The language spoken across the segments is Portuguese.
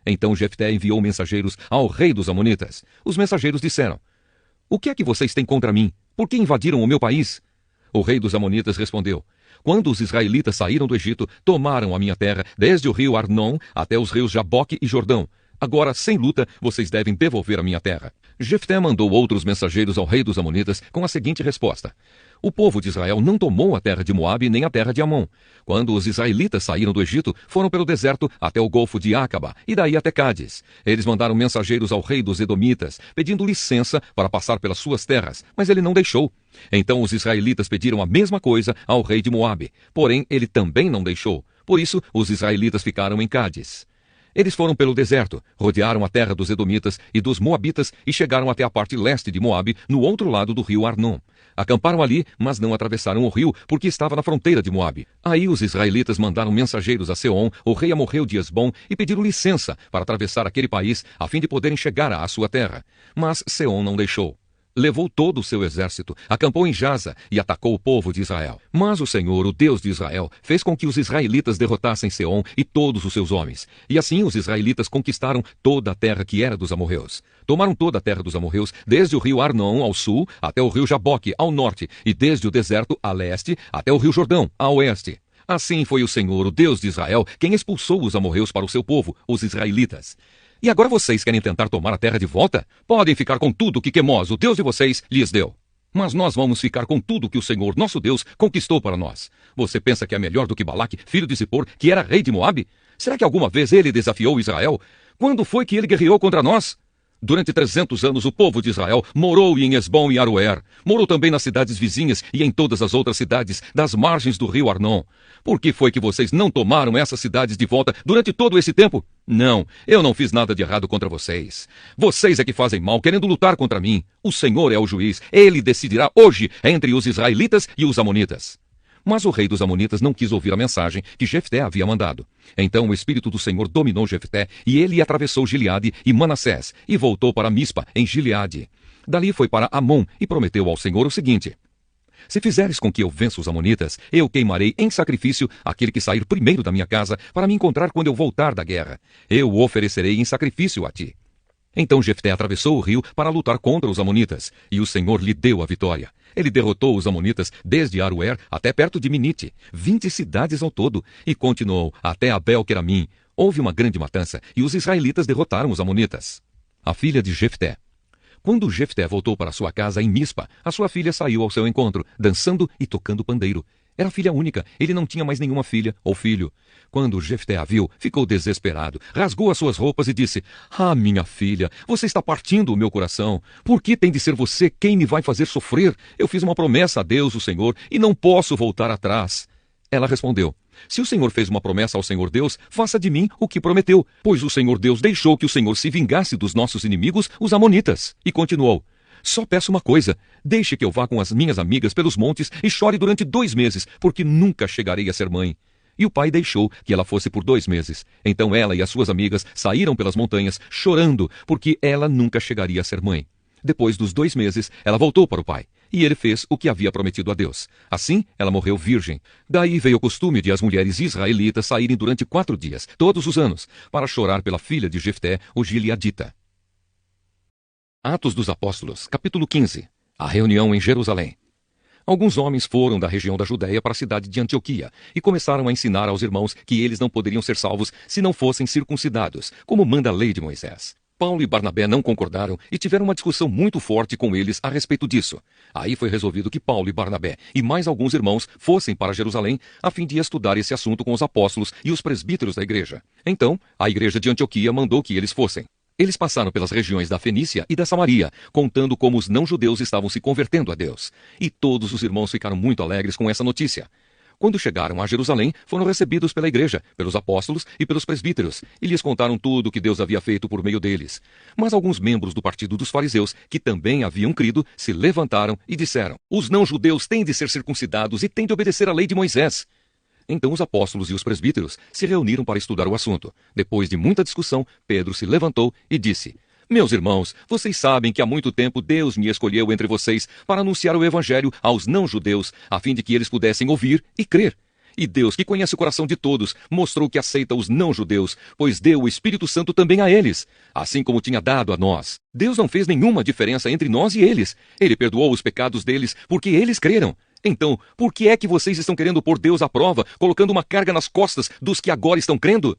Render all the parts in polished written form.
Então Jefté enviou mensageiros ao rei dos amonitas. Os mensageiros disseram: "O que é que vocês têm contra mim? Por que invadiram o meu país?" O rei dos amonitas respondeu: "Quando os israelitas saíram do Egito, tomaram a minha terra, desde o rio Arnon até os rios Jaboque e Jordão. Agora, sem luta, vocês devem devolver a minha terra." Jefté mandou outros mensageiros ao rei dos amonitas com a seguinte resposta: "O povo de Israel não tomou a terra de Moabe nem a terra de Amon. Quando os israelitas saíram do Egito, foram pelo deserto até o golfo de Acaba e daí até Cádiz. Eles mandaram mensageiros ao rei dos edomitas, pedindo licença para passar pelas suas terras, mas ele não deixou. Então os israelitas pediram a mesma coisa ao rei de Moabe, porém ele também não deixou. Por isso os israelitas ficaram em Cádiz. Eles foram pelo deserto, rodearam a terra dos edomitas e dos moabitas e chegaram até a parte leste de Moabe, no outro lado do rio Arnon. Acamparam ali, mas não atravessaram o rio, porque estava na fronteira de Moabe. Aí os israelitas mandaram mensageiros a Seom, o rei amorreu de Hesbom, e pediram licença para atravessar aquele país, a fim de poderem chegar à sua terra. Mas Seom não deixou. Levou todo o seu exército, acampou em Jaza e atacou o povo de Israel. Mas o Senhor, o Deus de Israel, fez com que os israelitas derrotassem Seom e todos os seus homens. E assim os israelitas conquistaram toda a terra que era dos amorreus. Tomaram toda a terra dos amorreus, desde o rio Arnon ao sul até o rio Jaboque ao norte, e desde o deserto a leste até o rio Jordão a oeste. Assim foi o Senhor, o Deus de Israel, quem expulsou os amorreus para o seu povo, os israelitas. E agora vocês querem tentar tomar a terra de volta? Podem ficar com tudo que Quemós, o Deus de vocês, lhes deu. Mas nós vamos ficar com tudo que o Senhor, nosso Deus, conquistou para nós. Você pensa que é melhor do que Balaque, filho de Zippor, que era rei de Moabe? Será que alguma vez ele desafiou Israel? Quando foi que ele guerreou contra nós? Durante 300 anos o povo de Israel morou em Hesbom e Aroer. Morou também nas cidades vizinhas e em todas as outras cidades das margens do rio Arnon. Por que foi que vocês não tomaram essas cidades de volta durante todo esse tempo? Não, eu não fiz nada de errado contra vocês. Vocês é que fazem mal, querendo lutar contra mim. O Senhor é o juiz. Ele decidirá hoje entre os israelitas e os amonitas." Mas o rei dos amonitas não quis ouvir a mensagem que Jefté havia mandado. Então o Espírito do Senhor dominou Jefté, e ele atravessou Gileade e Manassés, e voltou para Mispa, em Gileade. Dali foi para Amon, e prometeu ao Senhor o seguinte: "Se fizeres com que eu vença os amonitas, eu queimarei em sacrifício aquele que sair primeiro da minha casa, para me encontrar quando eu voltar da guerra. Eu o oferecerei em sacrifício a ti." Então Jefté atravessou o rio para lutar contra os amonitas, e o Senhor lhe deu a vitória. Ele derrotou os amonitas desde Aroer até perto de Minite, 20 cidades ao todo, e continuou até Abel-Queramim. Houve uma grande matança, e os israelitas derrotaram os amonitas. A filha de Jefté. Quando Jefté voltou para sua casa em Mispa, a sua filha saiu ao seu encontro, dançando e tocando pandeiro. Era filha única, ele não tinha mais nenhuma filha ou filho. Quando Jefté a viu, ficou desesperado, rasgou as suas roupas e disse: "Ah, minha filha, você está partindo o meu coração. Por que tem de ser você quem me vai fazer sofrer? Eu fiz uma promessa a Deus, o Senhor, e não posso voltar atrás." Ela respondeu: "Se o Senhor fez uma promessa ao Senhor Deus, faça de mim o que prometeu, pois o Senhor Deus deixou que o Senhor se vingasse dos nossos inimigos, os amonitas." E continuou: "Só peço uma coisa, deixe que eu vá com as minhas amigas pelos montes e chore durante 2 meses, porque nunca chegarei a ser mãe." E o pai deixou que ela fosse por 2 meses. Então ela e as suas amigas saíram pelas montanhas, chorando, porque ela nunca chegaria a ser mãe. Depois dos 2 meses, ela voltou para o pai, e ele fez o que havia prometido a Deus. Assim, ela morreu virgem. Daí veio o costume de as mulheres israelitas saírem durante 4 dias, todos os anos, para chorar pela filha de Jefté, o gileadita. Atos dos Apóstolos, capítulo 15. A reunião em Jerusalém. Alguns homens foram da região da Judéia para a cidade de Antioquia e começaram a ensinar aos irmãos que eles não poderiam ser salvos se não fossem circuncidados, como manda a lei de Moisés. Paulo e Barnabé não concordaram e tiveram uma discussão muito forte com eles a respeito disso. Aí foi resolvido que Paulo e Barnabé e mais alguns irmãos fossem para Jerusalém a fim de estudar esse assunto com os apóstolos e os presbíteros da igreja. Então, a igreja de Antioquia mandou que eles fossem. Eles passaram pelas regiões da Fenícia e da Samaria, contando como os não-judeus estavam se convertendo a Deus. E todos os irmãos ficaram muito alegres com essa notícia. Quando chegaram a Jerusalém, foram recebidos pela igreja, pelos apóstolos e pelos presbíteros, e lhes contaram tudo o que Deus havia feito por meio deles. Mas alguns membros do partido dos fariseus, que também haviam crido, se levantaram e disseram: "Os não-judeus têm de ser circuncidados e têm de obedecer à lei de Moisés." Então os apóstolos e os presbíteros se reuniram para estudar o assunto. Depois de muita discussão, Pedro se levantou e disse: "Meus irmãos, vocês sabem que há muito tempo Deus me escolheu entre vocês para anunciar o evangelho aos não-judeus, a fim de que eles pudessem ouvir e crer. E Deus, que conhece o coração de todos, mostrou que aceita os não-judeus, pois deu o Espírito Santo também a eles, assim como tinha dado a nós. Deus não fez nenhuma diferença entre nós e eles. Ele perdoou os pecados deles porque eles creram. Então, por que é que vocês estão querendo pôr Deus à prova, colocando uma carga nas costas dos que agora estão crendo?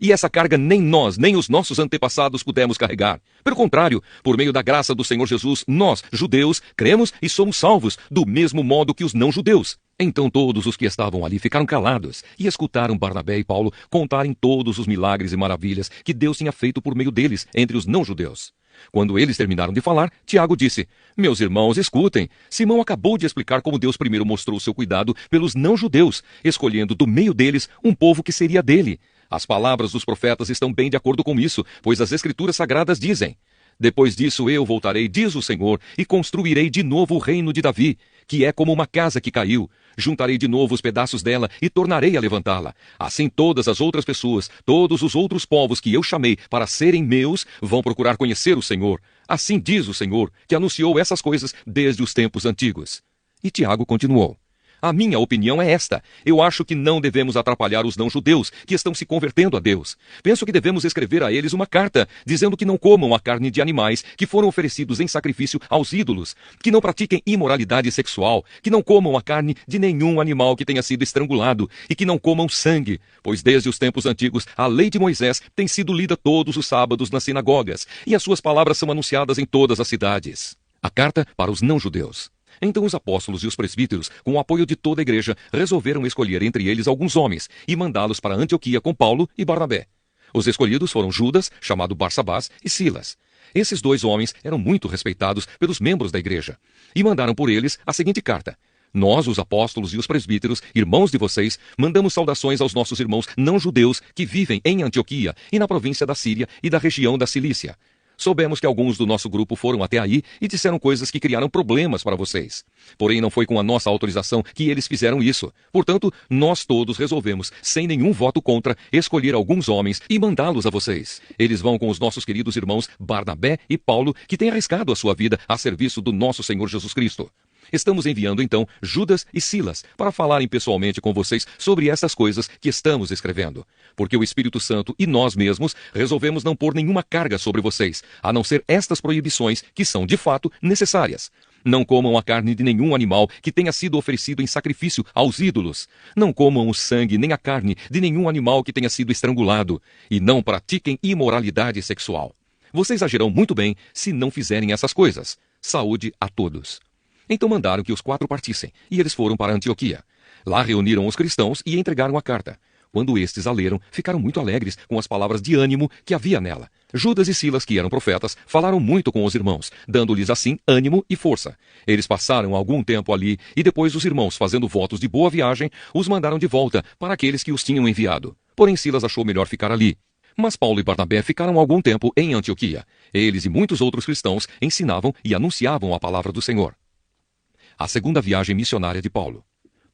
E essa carga nem nós, nem os nossos antepassados pudemos carregar. Pelo contrário, por meio da graça do Senhor Jesus, nós, judeus, cremos e somos salvos, do mesmo modo que os não-judeus. Então todos os que estavam ali ficaram calados e escutaram Barnabé e Paulo contarem todos os milagres e maravilhas que Deus tinha feito por meio deles entre os não-judeus. Quando eles terminaram de falar, Tiago disse: Meus irmãos, escutem. Simão acabou de explicar como Deus primeiro mostrou seu cuidado pelos não-judeus, escolhendo do meio deles um povo que seria dele. As palavras dos profetas estão bem de acordo com isso, pois as Escrituras Sagradas dizem: Depois disso eu voltarei, diz o Senhor, e construirei de novo o reino de Davi, que é como uma casa que caiu. Juntarei de novo os pedaços dela e tornarei a levantá-la. Assim todas as outras pessoas, todos os outros povos que eu chamei para serem meus, vão procurar conhecer o Senhor. Assim diz o Senhor, que anunciou essas coisas desde os tempos antigos. E Tiago continuou: A minha opinião é esta. Eu acho que não devemos atrapalhar os não-judeus que estão se convertendo a Deus. Penso que devemos escrever a eles uma carta, dizendo que não comam a carne de animais que foram oferecidos em sacrifício aos ídolos, que não pratiquem imoralidade sexual, que não comam a carne de nenhum animal que tenha sido estrangulado e que não comam sangue, pois desde os tempos antigos a lei de Moisés tem sido lida todos os sábados nas sinagogas, e as suas palavras são anunciadas em todas as cidades. A carta para os não-judeus. Então os apóstolos e os presbíteros, com o apoio de toda a igreja, resolveram escolher entre eles alguns homens e mandá-los para Antioquia com Paulo e Barnabé. Os escolhidos foram Judas, chamado Barsabás, e Silas. Esses dois homens eram muito respeitados pelos membros da igreja e mandaram por eles a seguinte carta: Nós, os apóstolos e os presbíteros, irmãos de vocês, mandamos saudações aos nossos irmãos não-judeus que vivem em Antioquia e na província da Síria e da região da Cilícia. Soubemos que alguns do nosso grupo foram até aí e disseram coisas que criaram problemas para vocês. Porém, não foi com a nossa autorização que eles fizeram isso. Portanto, nós todos resolvemos, sem nenhum voto contra, escolher alguns homens e mandá-los a vocês. Eles vão com os nossos queridos irmãos Barnabé e Paulo, que têm arriscado a sua vida a serviço do nosso Senhor Jesus Cristo. Estamos enviando, então, Judas e Silas para falarem pessoalmente com vocês sobre essas coisas que estamos escrevendo. Porque o Espírito Santo e nós mesmos resolvemos não pôr nenhuma carga sobre vocês, a não ser estas proibições que são, de fato, necessárias. Não comam a carne de nenhum animal que tenha sido oferecido em sacrifício aos ídolos. Não comam o sangue nem a carne de nenhum animal que tenha sido estrangulado. E não pratiquem imoralidade sexual. Vocês agirão muito bem se não fizerem essas coisas. Saúde a todos. Então mandaram que os 4 partissem, e eles foram para Antioquia. Lá reuniram os cristãos e entregaram a carta. Quando estes a leram, ficaram muito alegres com as palavras de ânimo que havia nela. Judas e Silas, que eram profetas, falaram muito com os irmãos, dando-lhes assim ânimo e força. Eles passaram algum tempo ali, e depois os irmãos, fazendo votos de boa viagem, os mandaram de volta para aqueles que os tinham enviado. Porém Silas achou melhor ficar ali. Mas Paulo e Barnabé ficaram algum tempo em Antioquia. Eles e muitos outros cristãos ensinavam e anunciavam a palavra do Senhor. A segunda viagem missionária de Paulo.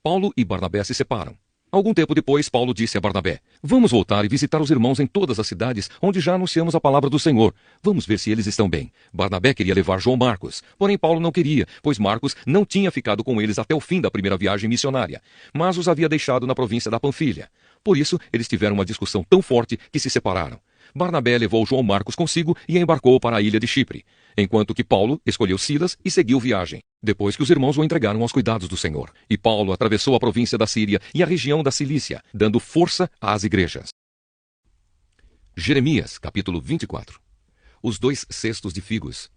Paulo e Barnabé se separam. Algum tempo depois, Paulo disse a Barnabé: Vamos voltar e visitar os irmãos em todas as cidades onde já anunciamos a palavra do Senhor. Vamos ver se eles estão bem. Barnabé queria levar João Marcos, porém Paulo não queria, pois Marcos não tinha ficado com eles até o fim da primeira viagem missionária, mas os havia deixado na província da Panfilha. Por isso, eles tiveram uma discussão tão forte que se separaram. Barnabé levou João Marcos consigo e embarcou para a ilha de Chipre, enquanto que Paulo escolheu Silas e seguiu viagem, depois que os irmãos o entregaram aos cuidados do Senhor. E Paulo atravessou a província da Síria e a região da Cilícia, dando força às igrejas. Jeremias, capítulo 24. Os 2 cestos de figos.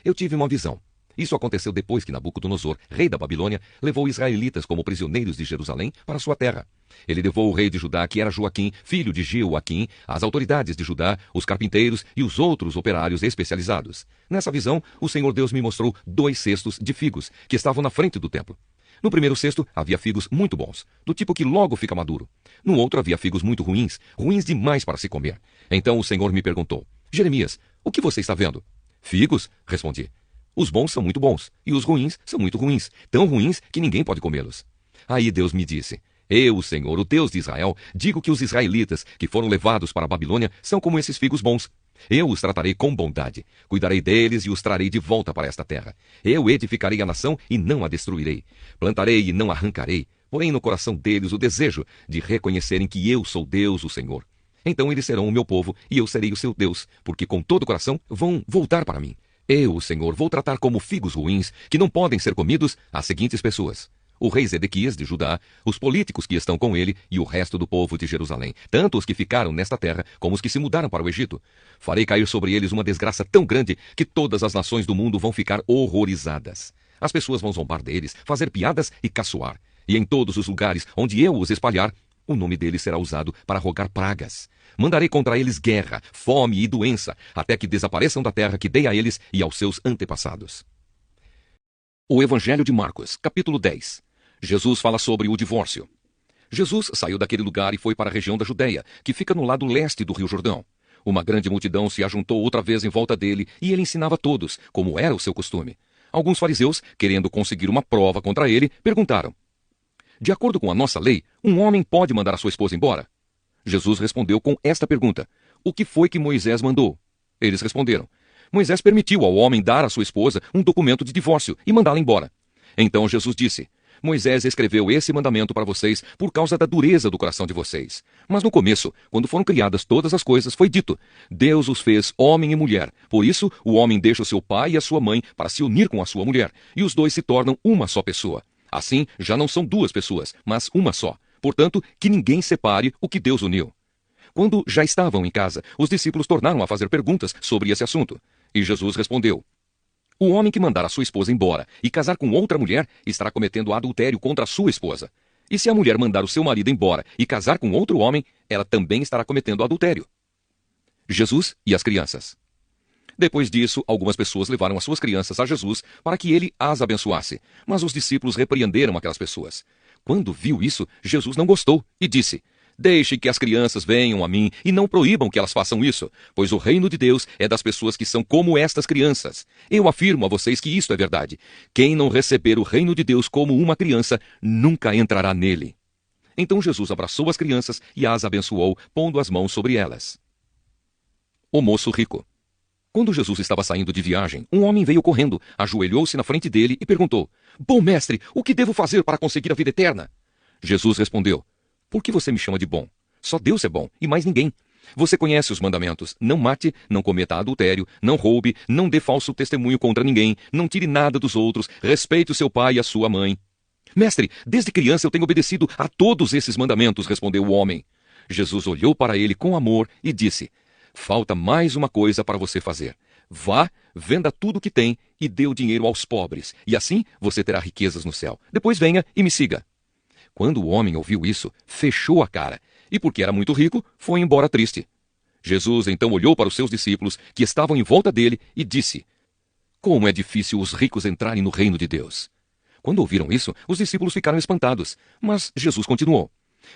Eu tive uma visão. Isso aconteceu depois que Nabucodonosor, rei da Babilônia, levou israelitas como prisioneiros de Jerusalém para sua terra. Ele levou o rei de Judá, que era Joaquim, filho de Jeoaquim, as autoridades de Judá, os carpinteiros e os outros operários especializados. Nessa visão, o Senhor Deus me mostrou 2 cestos de figos, que estavam na frente do templo. No primeiro cesto havia figos muito bons, do tipo que logo fica maduro. No outro havia figos muito ruins, ruins demais para se comer. Então o Senhor me perguntou: Jeremias, o que você está vendo? Figos, respondi. Os bons são muito bons, e os ruins são muito ruins, tão ruins que ninguém pode comê-los. Aí Deus me disse: Eu, o Senhor, o Deus de Israel, digo que os israelitas que foram levados para a Babilônia são como esses figos bons. Eu os tratarei com bondade, cuidarei deles e os trarei de volta para esta terra. Eu edificarei a nação e não a destruirei. Plantarei e não arrancarei. porém no coração deles o desejo de reconhecerem que eu sou Deus, o Senhor. Então eles serão o meu povo e eu serei o seu Deus, porque com todo o coração vão voltar para mim. Eu, o Senhor, vou tratar como figos ruins, que não podem ser comidos, as seguintes pessoas: o rei Zedequias de Judá, os políticos que estão com ele e o resto do povo de Jerusalém, tanto os que ficaram nesta terra como os que se mudaram para o Egito. Farei cair sobre eles uma desgraça tão grande que todas as nações do mundo vão ficar horrorizadas. As pessoas vão zombar deles, fazer piadas e caçoar. E em todos os lugares onde eu os espalhar, o nome deles será usado para rogar pragas. Mandarei contra eles guerra, fome e doença, até que desapareçam da terra que dei a eles e aos seus antepassados. O Evangelho de Marcos, capítulo 10. Jesus fala sobre o divórcio. Jesus saiu daquele lugar e foi para a região da Judéia, que fica no lado leste do Rio Jordão. Uma grande multidão se ajuntou outra vez em volta dele e ele ensinava a todos, como era o seu costume. Alguns fariseus, querendo conseguir uma prova contra ele, perguntaram: de acordo com a nossa lei, um homem pode mandar a sua esposa embora? Jesus respondeu com esta pergunta: o que foi que Moisés mandou? Eles responderam: Moisés permitiu ao homem dar à sua esposa um documento de divórcio e mandá-la embora. Então Jesus disse: Moisés escreveu esse mandamento para vocês por causa da dureza do coração de vocês. Mas no começo, quando foram criadas todas as coisas, foi dito: Deus os fez homem e mulher. Por isso, o homem deixa o seu pai e a sua mãe para se unir com a sua mulher, e os dois se tornam uma só pessoa. Assim, já não são duas pessoas, mas uma só. Portanto, que ninguém separe o que Deus uniu. Quando já estavam em casa, os discípulos tornaram a fazer perguntas sobre esse assunto. E Jesus respondeu: o homem que mandar a sua esposa embora e casar com outra mulher estará cometendo adultério contra a sua esposa. E se a mulher mandar o seu marido embora e casar com outro homem, ela também estará cometendo adultério. Jesus e as crianças. Depois disso, algumas pessoas levaram as suas crianças a Jesus para que ele as abençoasse. Mas os discípulos repreenderam aquelas pessoas. Quando viu isso, Jesus não gostou e disse: deixe que as crianças venham a mim e não proíbam que elas façam isso, pois o reino de Deus é das pessoas que são como estas crianças. Eu afirmo a vocês que isto é verdade. Quem não receber o reino de Deus como uma criança, nunca entrará nele. Então Jesus abraçou as crianças e as abençoou, pondo as mãos sobre elas. O moço rico. Quando Jesus estava saindo de viagem, um homem veio correndo, ajoelhou-se na frente dele e perguntou: bom mestre, o que devo fazer para conseguir a vida eterna? Jesus respondeu: por que você me chama de bom? Só Deus é bom, e mais ninguém. Você conhece os mandamentos: não mate, não cometa adultério, não roube, não dê falso testemunho contra ninguém, não tire nada dos outros, respeite o seu pai e a sua mãe. Mestre, desde criança eu tenho obedecido a todos esses mandamentos, respondeu o homem. Jesus olhou para ele com amor e disse: falta mais uma coisa para você fazer. Vá, venda tudo o que tem e dê o dinheiro aos pobres, e assim você terá riquezas no céu. Depois venha e me siga. Quando o homem ouviu isso, fechou a cara, e porque era muito rico, foi embora triste. Jesus então olhou para os seus discípulos, que estavam em volta dele, e disse: como é difícil os ricos entrarem no reino de Deus. Quando ouviram isso, os discípulos ficaram espantados, mas Jesus continuou: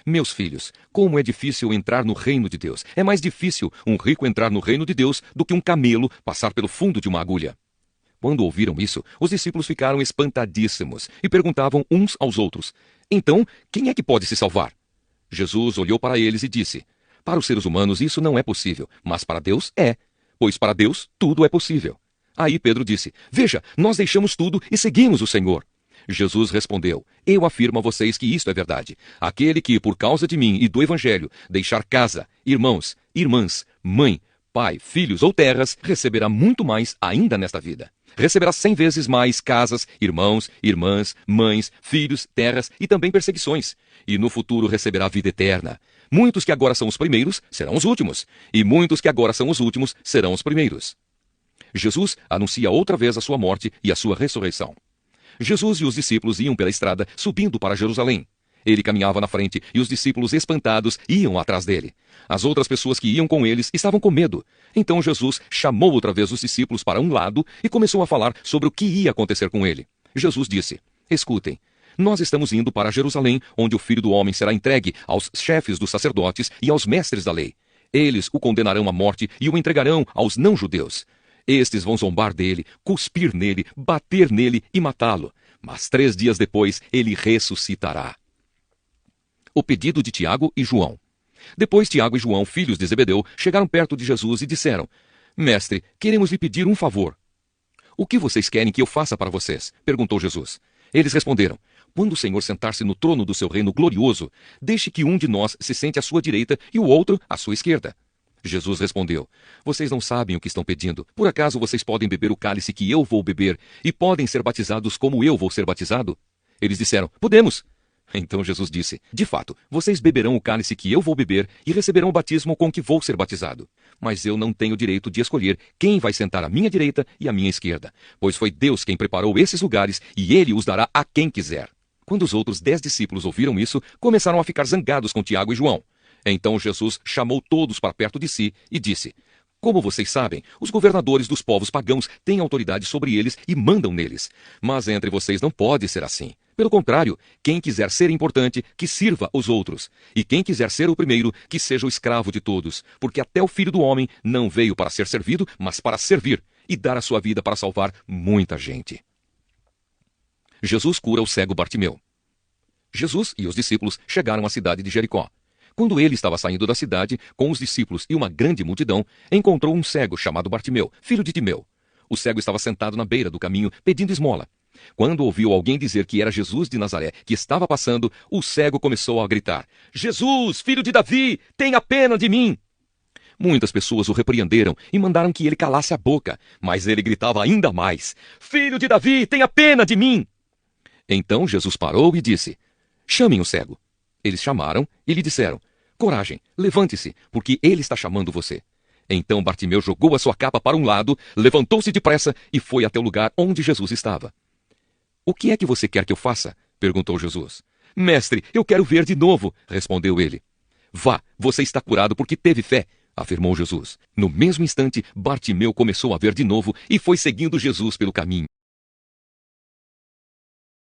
meus filhos, como é difícil entrar no reino de Deus. É mais difícil um rico entrar no reino de Deus do que um camelo passar pelo fundo de uma agulha. Quando ouviram isso, os discípulos ficaram espantadíssimos e perguntavam uns aos outros: então, quem é que pode se salvar? Jesus olhou para eles e disse: para os seres humanos isso não é possível, mas para Deus é, pois para Deus tudo é possível. Aí Pedro disse: veja, nós deixamos tudo e seguimos o Senhor. Jesus respondeu: eu afirmo a vocês que isto é verdade. Aquele que, por causa de mim e do Evangelho, deixar casa, irmãos, irmãs, mãe, pai, filhos ou terras, receberá muito mais ainda nesta vida. Receberá 100 vezes mais casas, irmãos, irmãs, mães, filhos, terras e também perseguições. E no futuro receberá vida eterna. Muitos que agora são os primeiros serão os últimos, e muitos que agora são os últimos serão os primeiros. Jesus anuncia outra vez a sua morte e a sua ressurreição. Jesus e os discípulos iam pela estrada, subindo para Jerusalém. Ele caminhava na frente e os discípulos, espantados, iam atrás dele. As outras pessoas que iam com eles estavam com medo. Então Jesus chamou outra vez os discípulos para um lado e começou a falar sobre o que ia acontecer com ele. Jesus disse: escutem, nós estamos indo para Jerusalém, onde o Filho do Homem será entregue aos chefes dos sacerdotes e aos mestres da lei. Eles o condenarão à morte e o entregarão aos não-judeus. Estes vão zombar dele, cuspir nele, bater nele e matá-lo. Mas 3 dias depois ele ressuscitará. O pedido de Tiago e João. Depois Tiago e João, filhos de Zebedeu, chegaram perto de Jesus e disseram: mestre, queremos lhe pedir um favor. O que vocês querem que eu faça para vocês? Perguntou Jesus. Eles responderam: Quando o Senhor sentar-se no trono do seu reino glorioso, deixe que um de nós se sente à sua direita e o outro à sua esquerda. Jesus respondeu: Vocês não sabem o que estão pedindo. Por acaso vocês podem beber o cálice que eu vou beber e podem ser batizados como eu vou ser batizado? Eles disseram: Podemos. Então Jesus disse: De fato, vocês beberão o cálice que eu vou beber e receberão o batismo com que vou ser batizado. Mas eu não tenho direito de escolher quem vai sentar à minha direita e à minha esquerda, pois foi Deus quem preparou esses lugares e Ele os dará a quem quiser. Quando os outros 10 discípulos ouviram isso, começaram a ficar zangados com Tiago e João. Então Jesus chamou todos para perto de si e disse: Como vocês sabem, os governadores dos povos pagãos têm autoridade sobre eles e mandam neles. Mas entre vocês não pode ser assim. Pelo contrário, quem quiser ser importante, que sirva os outros. E quem quiser ser o primeiro, que seja o escravo de todos. Porque até o Filho do Homem não veio para ser servido, mas para servir e dar a sua vida para salvar muita gente. Jesus cura o cego Bartimeu. Jesus e os discípulos chegaram à cidade de Jericó. Quando ele estava saindo da cidade, com os discípulos e uma grande multidão, encontrou um cego chamado Bartimeu, filho de Timeu. O cego estava sentado na beira do caminho, pedindo esmola. Quando ouviu alguém dizer que era Jesus de Nazaré que estava passando, o cego começou a gritar: Jesus, filho de Davi, tenha pena de mim! Muitas pessoas o repreenderam e mandaram que ele calasse a boca, mas ele gritava ainda mais: Filho de Davi, tenha pena de mim! Então Jesus parou e disse: Chamem o cego. Eles chamaram e lhe disseram: Coragem, levante-se, porque ele está chamando você. Então Bartimeu jogou a sua capa para um lado, levantou-se depressa e foi até o lugar onde Jesus estava. O que é que você quer que eu faça? Perguntou Jesus. Mestre, eu quero ver de novo, respondeu ele. Vá, você está curado porque teve fé, afirmou Jesus. No mesmo instante, Bartimeu começou a ver de novo e foi seguindo Jesus pelo caminho.